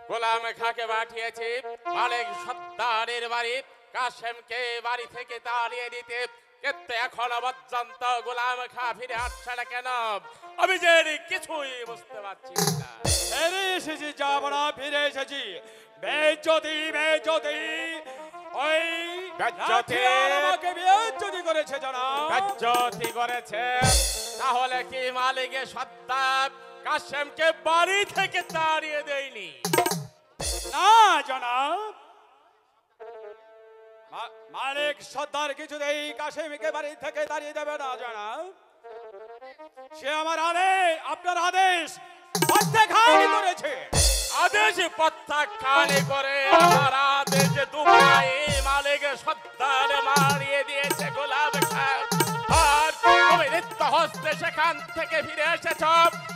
গোলাম খাকে পাঠিয়েছি মালিক সর্দারের বাড়ি কাশেমকে বাড়ি থেকে তাড়িয়ে দিতে, কিন্তু এখনো পর্যন্ত গোলাম খা ফিরে আসছে না কেন? আমি যে কিছুই বুঝতে পারছি না। ফিরে এসেছি যাবনা, ফিরে এসেছি। বেজ্জতি বেজ্জতি, ওই বেজ্জতি আমাকে বেজ্জতি করেছে জনাব। বেজ্জতি করেছে? তাহলে কি মালিকে সর্দার কাশেমকে বাড়ি থেকে তাড়িয়ে দেয়নি? না জনাব, মালিক সর্দার কিছুতেই কাশেমকে বাড়ি থেকে তাড়িয়ে দেবে না জনাব। সে আমার আদেশ, আপনার আদেশ প্রত্যাখ্যান করেছে। আদেশ প্রত্যাখ্যান করে আমার আদেশ দুবাই মালিক সর্দার মারিয়ে দিয়েছে গোলাম খা। আর তুমি নিত্য হস্তে সেখান থেকে ফিরে এসেছ,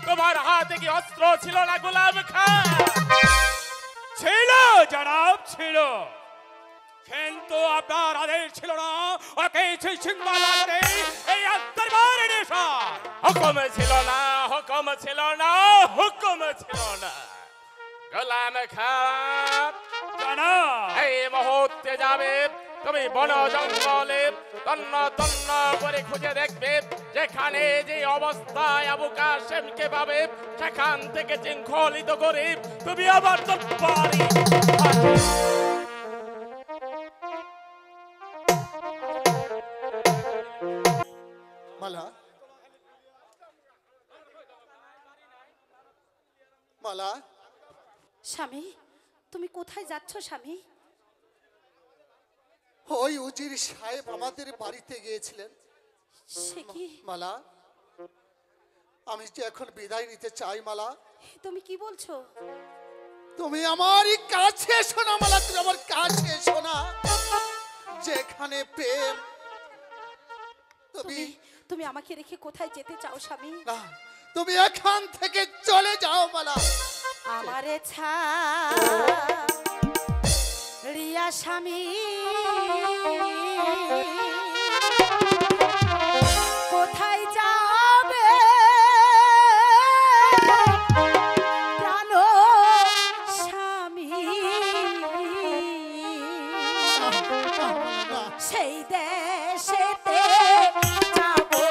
তোমার হাতে কি অস্ত্র ছিল না গোলাম খা? ছিল জনাব, ছিল, কিন্তু আপনার আদেশ ছিল না ওকে সিংহালা করে এই দরবারে নেশা। হুকুম ছিল না, হুকুম ছিল না, হুকুম ছিল না। গোলাম খা জনাব, এই মুহূর্তে যাবে তুমি বন জঙ্গলে তন্ন তন্ন করে খুঁজে দেখবে, যেখানে যে অবস্থায় আবু কাশেমকে পাবে সেখান থেকে শৃঙ্খলিত করে তুমি আবার দরবারে মালা, মালা। স্বামী, তুমি কোথায় যাচ্ছ স্বামী? ওই উজির সাহেব আমাদের বাড়িতে গিয়েছিলেন। সে কি? মালা, আমি যে এখন বিদায় নিতে চাই। মালা, তুমি কি বলছো? তুমি আমার কাছে এসো না মালা, তুমি আমার কাছে এসো না। যেখানে প্রেম, তুমি তুমি আমাকে রেখে কোথায় যেতে চাও স্বামী? না, তুমি এখান থেকে চলে যাও মালা। আমারে ছাড়িয়া স্বামী কোথায় যাবে প্রাণ স্বামী? সেই দেশেতে যাবো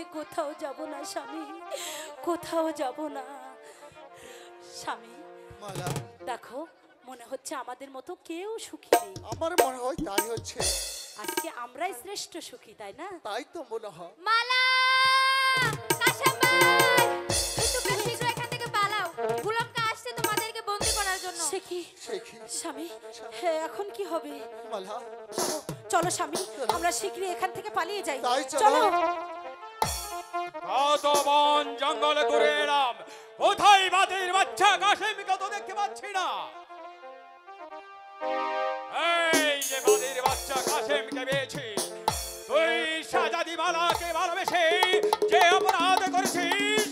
ছেড়ে কোথাও যাব না স্বামী, কোথাও যাব না স্বামী। মালা, দেখো মনে হচ্ছে আমাদের মতো কেউ সুখী নেই। আমার মনে হয় তাই হচ্ছে। আজকে আমরাই শ্রেষ্ঠ সুখী, তাই না? তাই তো মনে হয়। মালা, কাশেম ভাই, একটু শীঘ্র এখান থেকে পালাও। গুলামকা আসছে তোমাদেরকে বন্দি করার জন্য। সে কি সে কি? স্বামী, হ্যাঁ, এখন কি হবে? মালা, চলো, চলো স্বামী, আমরা শীঘ্রই এখান থেকে পালিয়ে যাই। তাই চলো। চলো। কত বন জঙ্গলে ঘুরে এলাম, কোথায় বাদের বাচ্চা কাশেমকে তো দেখতে পাচ্ছি না। এই যে বাদের বাচ্চা কাশেমকে পেয়েছি, তুই শাহজাদি মালাকে ভালোবেসে যে অপরাধ করেছিস,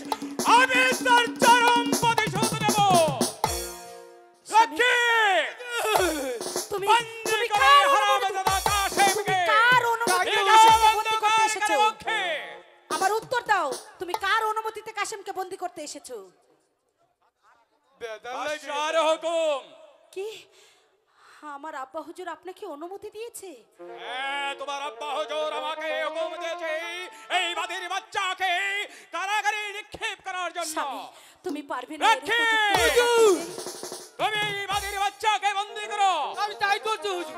আমি তার চরম প্রতিশোধ নেব। লক্ষ্মী, তুমি বন্দি তুমি করে কার হারামজাদা কাশেমকে। কার অনুমতিতে ঠিক কাশেমকে বন্ধ বন্দি করতে কর, এসেছো? লক্ষ্মী। আমার উত্তর দাও, তুমি কার অনুমতিতে কাশেমকে বন্দি করতে এসেছো? বাদশাহর হুকুম। কি আমার আব্বা হুজুর আপনাকে অনুমতি দিয়েছে? হ্যাঁ, তোমার আব্বা হুজুর আমাকে হুকুম দিয়েছে এই বাদের বাচ্চাকে কারাগারে নিক্ষেপ করার জন্য। স্বামী, তুমি পারবে না এর লক্ষ্মী, উপযুক্ত- তুমি এই বাদের বাচ্চাকে বন্দী করো। আমি তাই করছি হুজুর।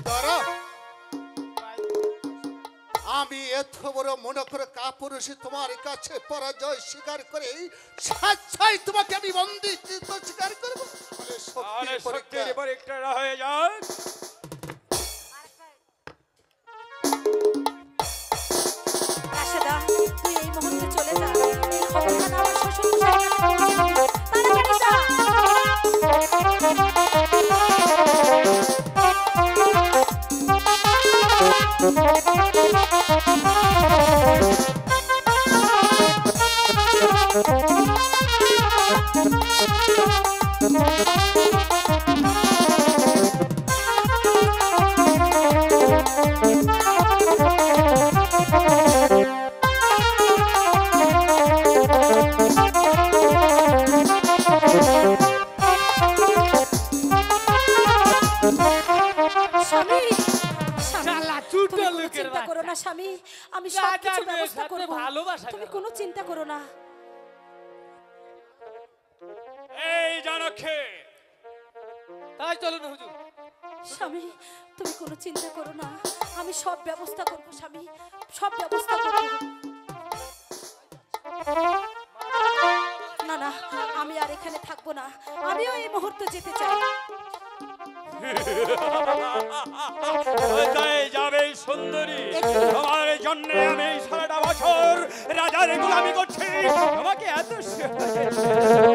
দাঁড়া। আমি এত বড় মনে করে কাপুরুষে তোমার কাছে পরাজয় স্বীকার করে স্বেচ্ছায় তোমাকে আমি বন্দী স্বীকার করবো? বলে আরে শক্তির পরীক্ষা। শক্তির পরীক্ষা হয়ে যাক। রাশেদা, তুই এই মুহূর্তে চলে যা। এই খবরটা না আমার শ্বশুর মশাইয়ের কাছে পৌঁছে দিবি। তাড়াতাড়ি যা। স্বামী, স্বামী, শালা তুমি চুটা কোনো লোকের চিন্তা করো না বাচ্চা। স্বামী, আমি যা সব কিছু যার মেয়ের ব্যবস্থা সাথে করব। ভালোবাসা তুমি করো। কোনো চিন্তা করো না। এই জানক্ষে, তাই চলো না হুজুর। স্বামী, তুমি কোনো চিন্তা করো না, আমি সব ব্যবস্থা করব স্বামী, সব ব্যবস্থা করব। না না, আমি আর এখানে থাকবো না, আমিও এই মুহূর্তে যেতে চাই। কোথায় যাবে সুন্দরী? তোমার জন্য আমি সারাটা বছর রাজার গোলামি করছি, তোমাকে এত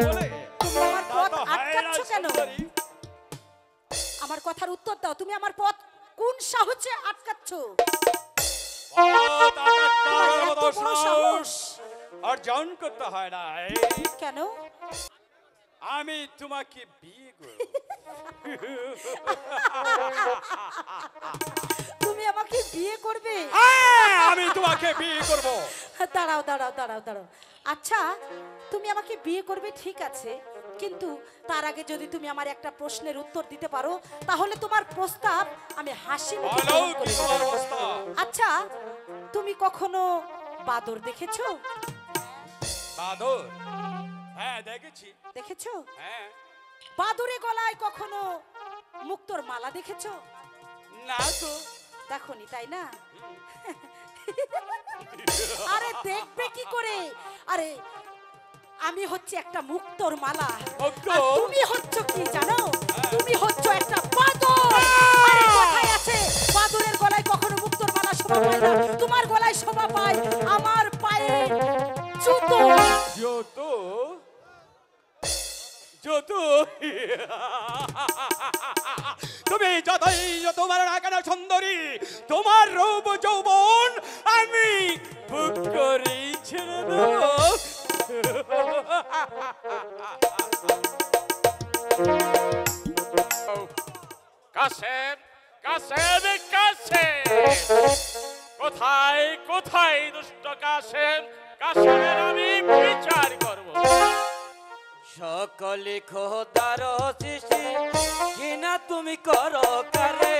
বলে তুমি আমার তা পথ তো হয় না, আটকাচ্ছ কেন? সুন্দরী। আমার কথার উত্তর দাও, তুমি আমার পথ কোন সাহসে আটকাচ্ছ? পথ আটকানোর তোমার এত মতো বড় সাহস সাহস! অর্জন করতে হয় না। কেন? আমি তোমাকে বিয়ে করব। তুমি আমাকে বিয়ে করবে? হ্যাঁ, আমি তোমাকে বিয়ে করব। দাঁড়াও দাঁড়াও দাঁড়াও দাঁড়াও। আচ্ছা, তুমি আমাকে বিয়ে করবে ঠিক আছে, কিন্তু তার আগে যদি তুমি আমার একটা প্রশ্নের উত্তর দিতে পারো, তাহলে তোমার প্রস্তাব আমি হাসি মুখে বলো গ্রহণ কি করে তোমার নেব। অবস্থা? আচ্ছা, তুমি কখনো বাদর দেখেছো? বাদর? হ্যাঁ, দেখেছি। দেখেছো? হ্যাঁ। বাদুরে গলায় কখনো মুক্তোর মালা দেখেছো? না তো। দেখোনি, তাই না? আরে দেখবে কি করে? আরে আমি হচ্ছে একটা মুক্তোর মালা, মুক্তো? আর তুমি হচ্ছ কি জানো? তুমি হচ্ছ একটা বাদর। আরে কথায় আছে, বাদরের গলায় কখনো মুক্তোর মালা শোভা পায় না, তোমার গলায় শোভা পায় আমার পায়ে জুতো। জুতো? জুতো? তুমি যতই তোমার না কেন সুন্দরী, তোমার রূপ যৌবন আমি ভোগ করি ছেড়ে দেব। কাশেম, কাশেম, কাশেম, কোথায় কোথায় দুষ্ট কাশেম? কাশেমের আমি বিচার করব। সকলে খোদার সৃষ্টি ঘৃণা তুমি করো কারে,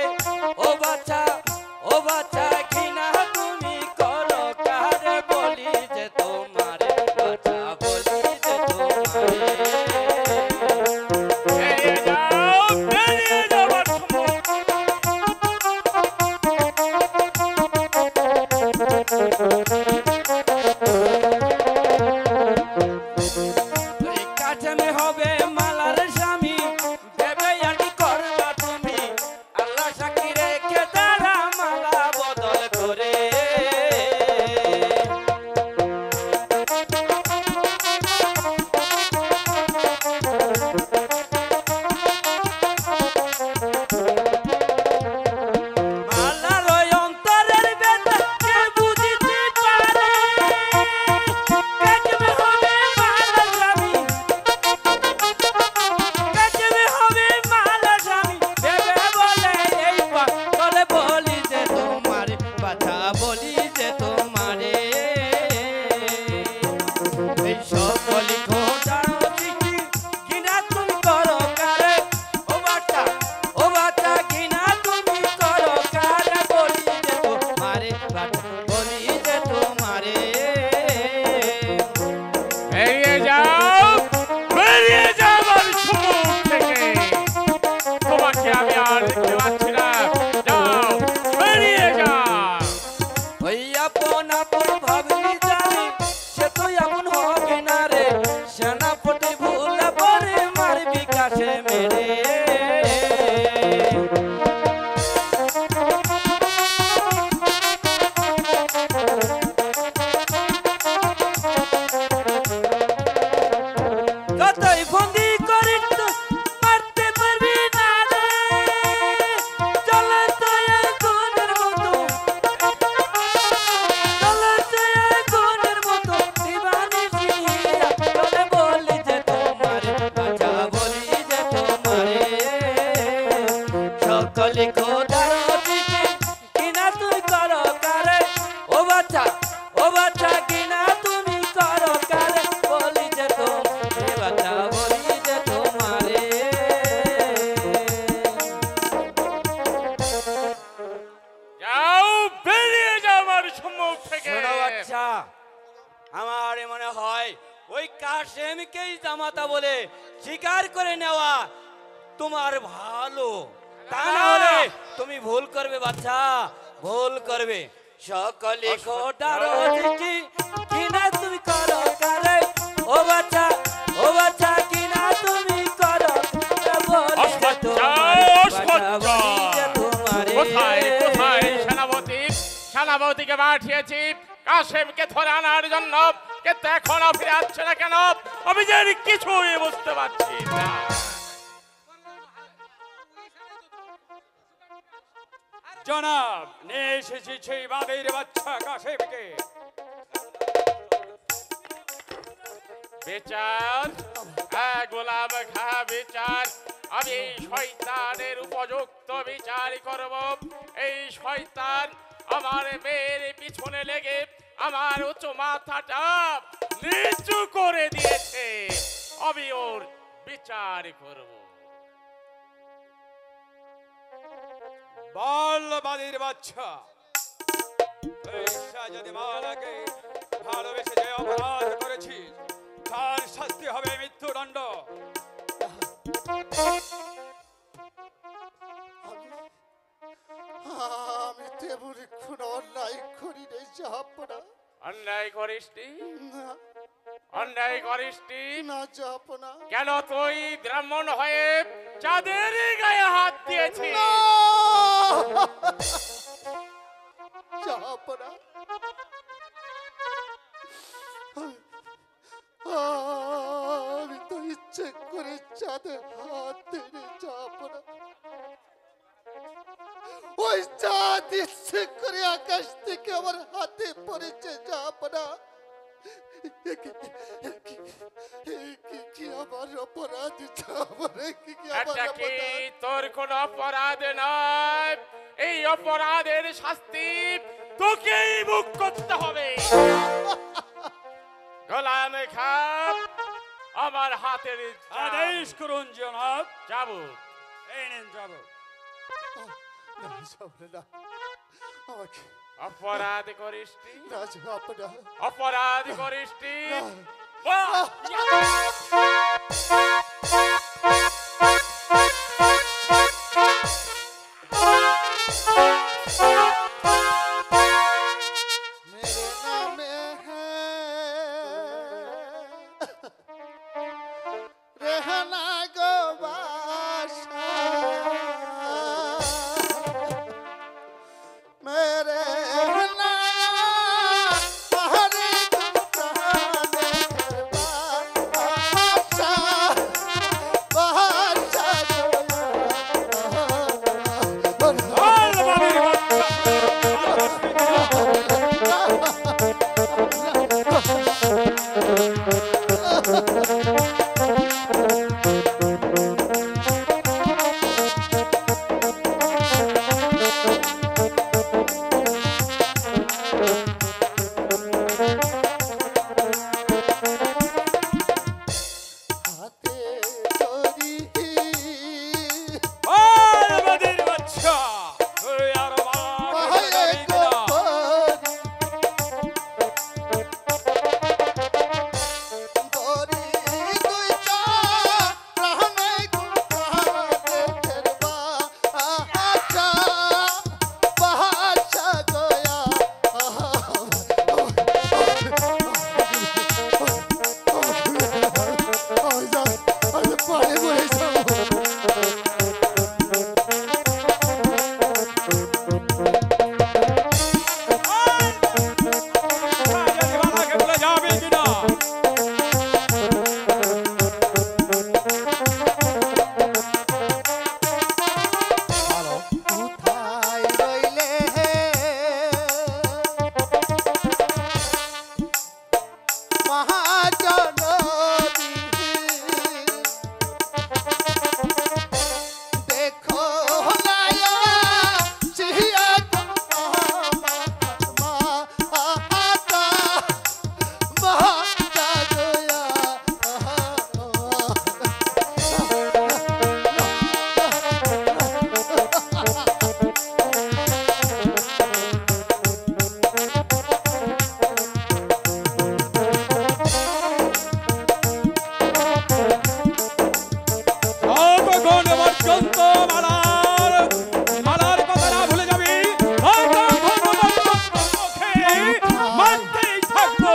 ও বাচ্চা ঘৃণা তুমি করো কারে। ওই কাঠেমে হবে মালার স্বামী ভেবে আর কি করবা তুমি আল্লাহ সাক্ষী রেখে তারা মালা বদল করে মালার ওই অন্তরের ব্যথা কে বুঝিতে পারে কাটবে হবে মালার স্বামী কাটবে হবে মালার স্বামী ভেবে বলে এই পাগলে বলি যে তোমার কথা বলি যে তোমারে এই সকলি ঘটার সৃষ্টি কিনা তুমি করো কারে ও বাচ্চা কিনা তুমি করো কারে বলি যে তোমারে বাচ্চা বলি যে তোমারে বেরিয়ে যাও, বেরিয়ে যাও আমার সম্মুখ থেকে। তোমাকে আমি আর দেখতে পাচ্ছি না। যাও, বেরিয়ে যাও। ওই আপন ভাবলি জানি সে তো এমন হবে না রে সেনাপতি ভুল পরে মারবি কাছে মেরে কতই বন্দি করে তো মারতে পারবি না রে চলে তো আগুনের মতো চলে তো আগুনের মতো দিবানিশিয়া চলে বলি যে তোমারে বাঁচা বলি যে তোমারে সকলে খোদার অতিথি কিনা তুই করো কারে ও বাচ্চা কিনা তুমি করো কারে বলি যে তোমারে বাচ্চা বলি যে তোমারে যাও, বেরিয়ে যাও আমার সম্মুখ থেকে। শোনো বাচ্চা আমার মনে হয় ওই কাশেমকেই জামাতা বলে স্বীকার করে নেওয়া তোমার ভালো তা না হলে তুমি ভুল করবে বাচ্চা ভুল করবে সকলে খোটার সৃষ্টি কিনা তুমি করো কারে ও বাচ্চা কিনা তুমি করো বলি যে তোমারে বাচ্চা বলি যে তোমারে কোথায় সেনাপতিকে পাঠিয়েছি কাশেমকে ধরে আনার জন্য, কিন্তু এখনো ফিরে আসছে না কেন? আমি যে কিছুই বুঝতে পারছি না। জনাব নিয়ে এসেছি সেই বাদের বাচ্চা কাশেমকে। বিচার, হ্যাঁ গোলাম খা বিচার। আমি এই শয়তানের উপযুক্ত বিচার করব। এই শয়তান আমার মেয়ের পিছনে লেগে আমার উঁচু মাথাটা নিচু করে দিয়েছে। আমি ওর বিচার করব। বল বাদের বাচ্চা এই শাহজাদি মালাকে ভালোবেসে যে অপরাধ করেছিস তার শাস্তি হবে মৃত্যুদণ্ড। আমি তেমন কোন অন্যায় করি নাই জাহাপনা। অন্যায় করিসনি? না অন্যায় করিসনি? না জাহাপনা। কেন তুই ব্রাহ্মণ হয়ে চাঁদের গায়ে হাত দিয়েছিস? জাহাপনা, আমি তো ইচ্ছে করে চাঁদে হাত দিই জাহাপনা। ওই চাঁদ ইচ্ছে করে আকাশ থেকে আমার হাতে পড়েছে জাহাপনা। কি আমার অপরাধ জাহাপনা? কি আমার এটা কি অপরাধ? তোর কোন অপরাধ নয়? এই অপরাধের শাস্তি তোকেই ভোগ করতে হবে। গোলাম খাঁ আমার হাতের আদেশ করুন জনাব। যাবো। এই নেন যাব। না জাহাপনা, না, আমাকে অপরাধ করিসনি? না জাহাপনা। অপরাধ করিসনি? মেরে না গো বাসা মেরে না হরে প্রাণে বাসা বাসা বল বাবির বাচ্চা হাতে তরি বল বাবির বাচ্চা তুই আর পায়ে বাকি গো তরি দুই চা প্রাণে গো প্রাণে ফেরবা আচ্ছা বাচ্চা গয়া পারে বলেছো শাহজাদিবালাকে ভুলে যাবে কিনা কোথায় রইলে মহাজননী দেখো নায়া চিয়া মাতা মাতা গয়া যতক্ষণ পর্যন্ত মালার কথা না ভুলে যাবি ততক্ষণ পর্যন্ত তোকে মারতেই থাকবো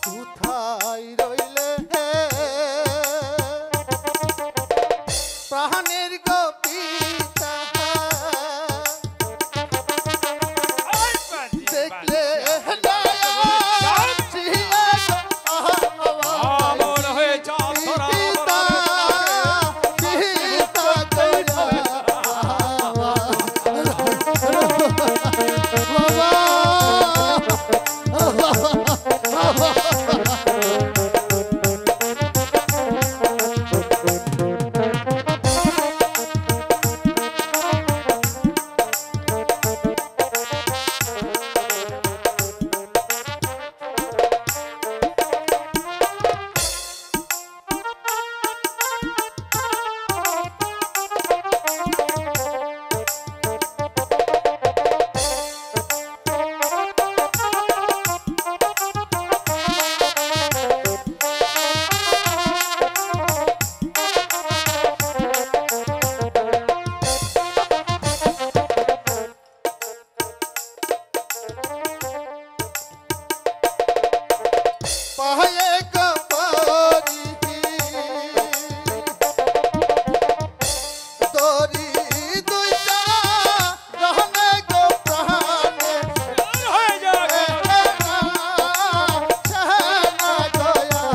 কোথায় রইলে প্রাণের গোপিতা দেখলে আমন হয়ে যা তোরা পায়ে কপরি তরি দুইটা রহনে গো প্রাণে হয়ে যা ছানা গয়া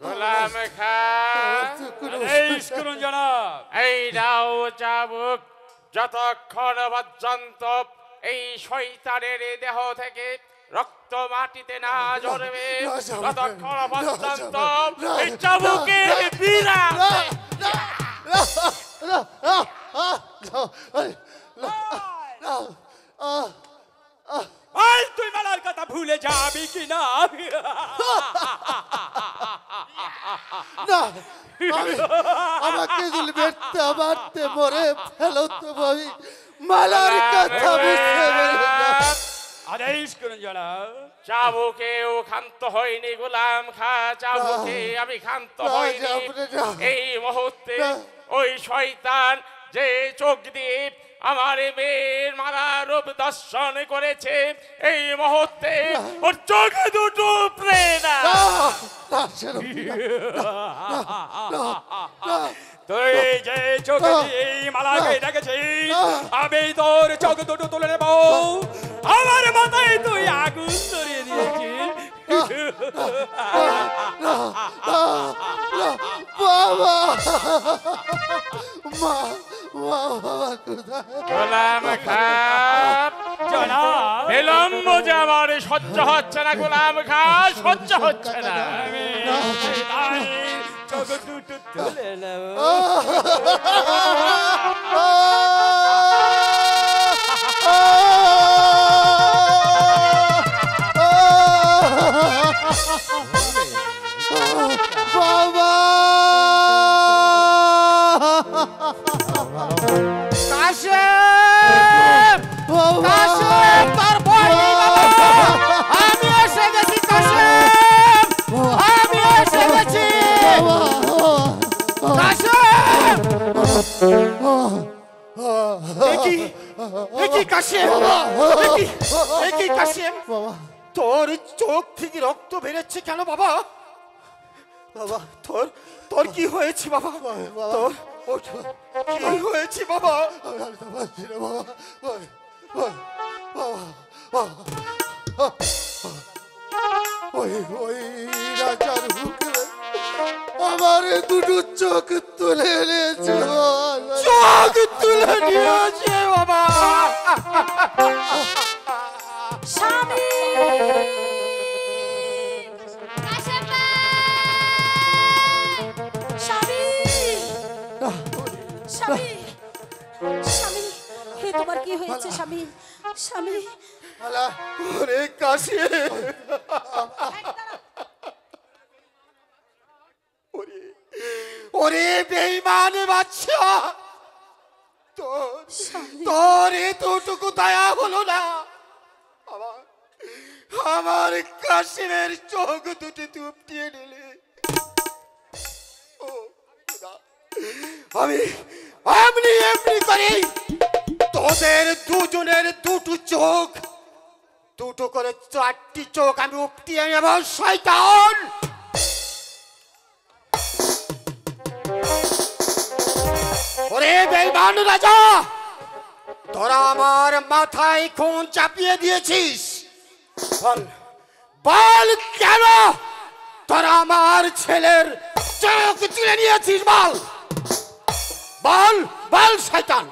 গোলাম খান এই করুন জনাব এই নাও চাবুক যতক্ষণ পর্যন্ত এই শয়তানের দেহ থেকে রক্ত মাটিতে না ঝরবে ততক্ষণ পর্যন্ত এই চাবুকে বিরাম ভাই তুই মালার কথা ভুলে যাবি কিনা না আমি আমাকে যদি মারতে মারতে মরে ফেলো তো ভাবি মালার কথা বুঝতে পারি না। আদেশ করুন জনাব। চাবুকেও ক্ষান্ত হয়নি গোলাম খা, চাবুকে আমি ক্ষান্ত হইনি। এই মুহূর্তে ওই শয়তান যে চোখ দিয়ে আমার মেয়ের মারা রূপ দর্শন করেছে, এই মুহূর্তে ওর চোখে দুটো উপড়ে না। তুই যে চোখে এই মালাকে দেখেছিস, আমি তোর চোখ দুটো তুলে নেব। আমার মাথায় তুই আগুন ধরিয়ে দিয়েছিস। বাবা মা বাবা কোথায়? গোলাম খা, জনাব, বিলম্ব যে আমার সহ্য হচ্ছে না গোলাম খা, সহ্য হচ্ছে না। তাই চোখ দুটো তুলে নেব। বাবা কাশেম, কাশেম, তোর ভয় নেই বাবা। আমি এসে গেছি কাশেম, আমি এসে গেছি কাশেম। একই কাশেম, একই কাশেম, তোর চোখ থেকে রক্ত বেরোচ্ছে কেন বাবা? বাবা তোর তোর কি হয়েছে বাবা? তোর কি হয়েছে বাবা? ওই ওই রাজার বুকে আমার দুটো চোখ তুলে এনেছে, চোখ তুলে নিয়েছে বাবা। স্বামী কাশেম ভাই, স্বামী স্বামী স্বামী, হে তোমার কি হয়েছে স্বামী? স্বামী ওরে কাশেম, ওরে বেঈমান বাচ্চা, তোর এতটুকু দয়া হলো না? আমার কাশেমের চোখ দুটি তুপটিয়ে নিলে। আমি এমনি এমনি করি তোদের দুজনের দুটো চোখ, দুটো করে 4টি চোখ আমি উপটিয়ে নেব। শয়তান, ওরে বেঈমান রাজা, তোরা আমার মাথায় খুন চাপিয়ে দিয়েছিস। বল বল কেন তোরা আমার ছেলের চোখ তুলে নিয়েছিস? বল বল বল শয়তান।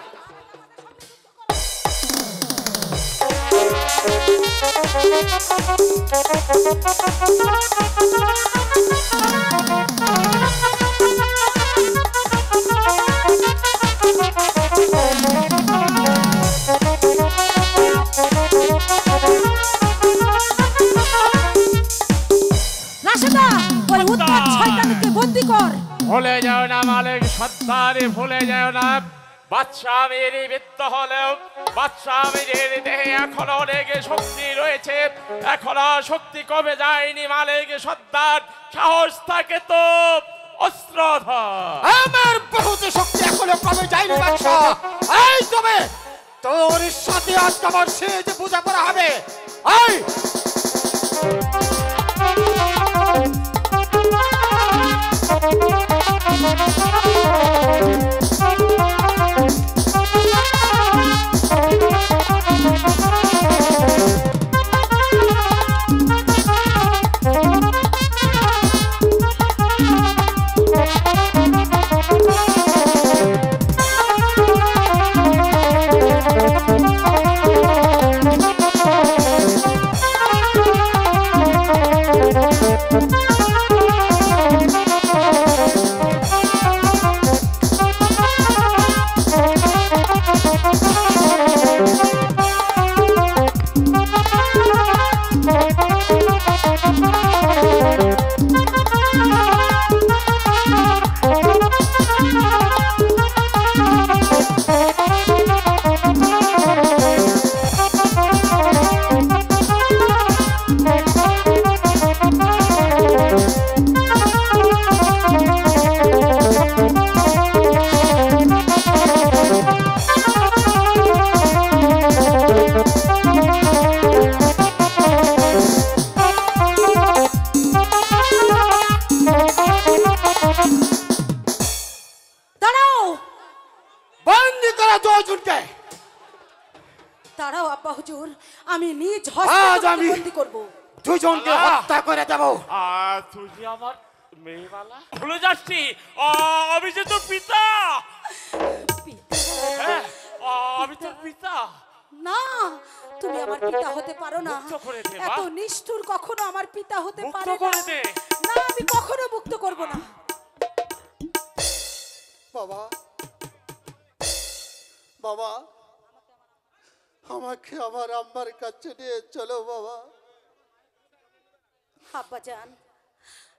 রাশেদা, ওই উৎপাত শয়তানকে বন্দী কর। ভুলে যাও না মালিক সত্তারে, ভুলে যাও না বাদশা আমির বৃত্ত হলেও বাদশা আমিরের দেহে এখনো অনেক শক্তি রয়েছে, এখনো শক্তি কমে যায়নি মালিক সত্তার। সাহস থাকে তো অস্ত্র ধর। আমার বহুত শক্তি এখনো কমে যায়নি বাদশা। এই তবে তোর সাথে আজ আমার শেষ বোঝাপড়া হবে। এই দুজনকে। দাঁড়াও আব্বা হুজুর, আমি নিজ আজ হস্তে আমি- বন্দি করব। দুজনকে হত্যা করে দেব। আর তুই যে আমার মেয়েবালা ভুলে যাচ্ছি, আমি যে তোর পিতা। হ্যাঁ, আমি তোর পিতা। না, তুমি আমার পিতা হতে পারো না। মুক্ত করে দে, মা। এত নিষ্ঠুর কখনো আমার পিতা হতে মুক্ত পারে করে না। দে। না, আমি কখনো মুক্ত করব না। বাবা, বাবা, আমাকে আমার আম্মার কাছে নিয়ে চলো বাবা। আব্বাজান,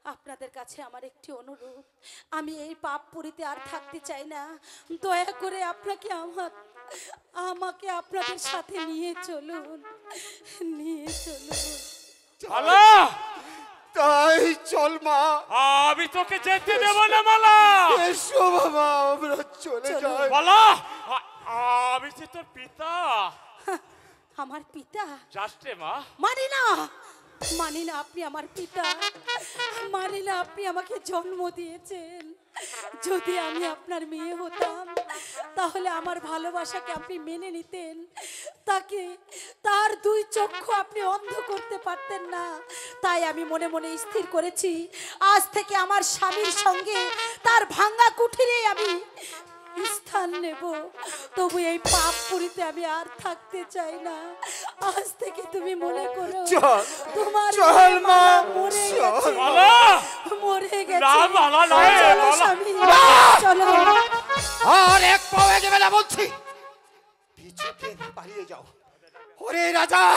আপনাদের কাছে আমার একটি অনুরোধ, আমি এই পাপ পুরীতে আর থাকতে চাই না। দয়া করে আমাকে আপনাদের সাথে নিয়ে চলুন, নিয়ে চলুন। মালা, তাই চল মা। আমি তোকে যেতে দেব না মালা। এসো বাবা, আমরা চলে চলো। যাই। মালা, আমি যে তোর পিতা। আমার পিতা? যাস রে মা। মানি না, মানি না আপনি আমার পিতা, মানি না আপনি আমাকে জন্ম দিয়েছেন। যদি আমি আপনার মেয়ে হতাম তাহলে আমার ভালোবাসাকে আপনি মেনে নিতেন, তার দুই চক্ষু আপনি অন্ধ করতে পারতেন না। তাই আমি মনে মনে স্থির করেছি, আজ থেকে আমার স্বামীর সঙ্গে তার ভাঙা কুঠিরে আমি স্থান নেব। তবু এই পাপ পুরীতে আমি আর থাকতে চাই না। আজ থেকে তুমি মনে করো চল, তোমার চল মা, মরে চল। গেছে, মালা, মরে গেছে। না, মালা, না, চলো মালা। স্বামী, চলো। আর এক পাও এগিয়ে না বলছি। পিছু থেকে পালিয়ে যাও। ওরে রাজা,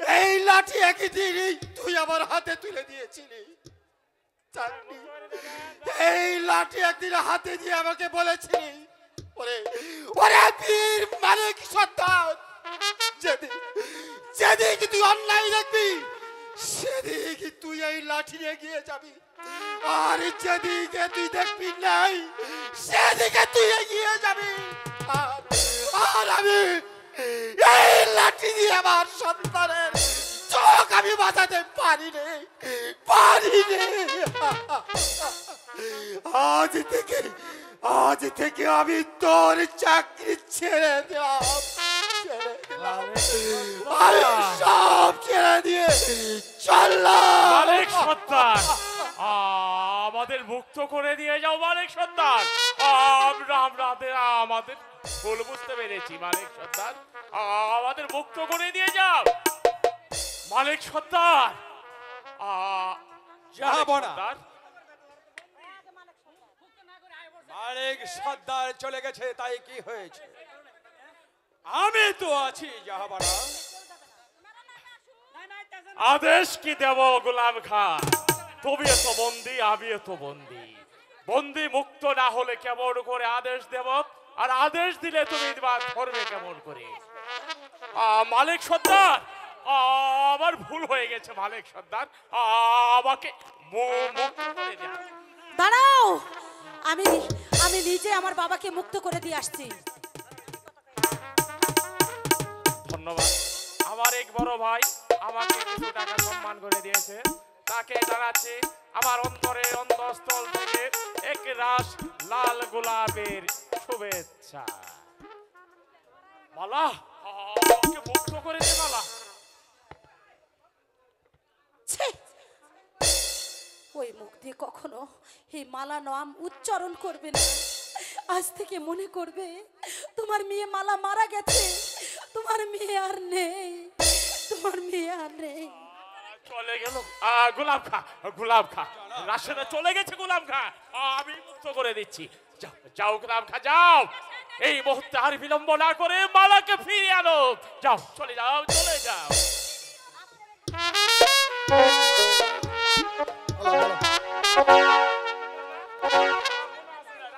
এই লাঠি একদিনই তুই আমার হাতে তুলে দিয়েছিলি। চাঁদনি, এই লাঠি একদিন হাতে দিয়ে আমাকে বলেছিলি, ওরে ওরে বীর মালিক সর্দার, যেদিকে তুই অন্যায় দেখবি সেদিকে তুই এই লাঠি এগিয়ে যাবি, আর যেদিকে তুই দেখবি নাই সেদিকে তুই এগিয়ে যাবি। আর আমি এই লাঠি দিয়ে আমার সন্তানের চোখ আমি বাঁচাতে পারি রে, পারি রে। আজ থেকে আমি তোর চাকরি ছেড়ে দিলাম, আমি সব ছেড়ে দিয়ে চললাম। মালিক সর্দার, আমাদের মুক্ত করে দিয়ে যাও মালিক সর্দার। আমাদের ভুল বুঝতে পেরেছি মালিক সর্দার, আমাদের মুক্ত করে দিয়ে যাও মালিক সর্দার। যাবো না। সর্দার, মালিক সর্দার চলে গেছে, তাই কি হয়েছে? আমি তো আছি জাহাবানা। আদেশ কি দেব গোলাম খান? তুমি তো বন্দি, আমি তো বন্দি। বন্দি মুক্ত না হলে কেমন করে আদেশ দেব? আর আদেশ দিলে তুমি ধরবে কেমন করে? মালিক সর্দার, আমার ভুল হয়ে গেছে মালিক সর্দার, আমাকে মুক্ত করে দাও। দাঁড়াও, আমি নিজে আমার বাবাকে মুক্ত করে দিয়ে আসছি। ধন্যবাদ। আমার এক বড় ভাই আমাকে কিছু টাকা সম্মান করে দিয়েছে, তাকে জানাচ্ছি আমার অন্তরের অন্তঃস্থল থেকে এক রাশ লাল গোলাপের শুভেচ্ছা। মালা, আমাকে মুক্ত করে দে মালা। ছি! ওই মুখ দিয়ে কখনো এই মালা নাম উচ্চারণ করবে না। আজ থেকে মনে করবে তোমার মেয়ে মালা মারা গেছে, তোমার মেয়ে আর নেই, তোমার মেয়ে আর নেই। চলে গেল গোলাম খা, গোলাম খা, রাশেদা চলে গেছে গোলাম খা, আমি মুক্ত করে দিচ্ছি। যাও যাও গোলাম খা, যাও এই মুহূর্তে আর বিলম্ব না করে মালাকে ফিরিয়ে আনো। যাও, চলে যাও, চলে যাও।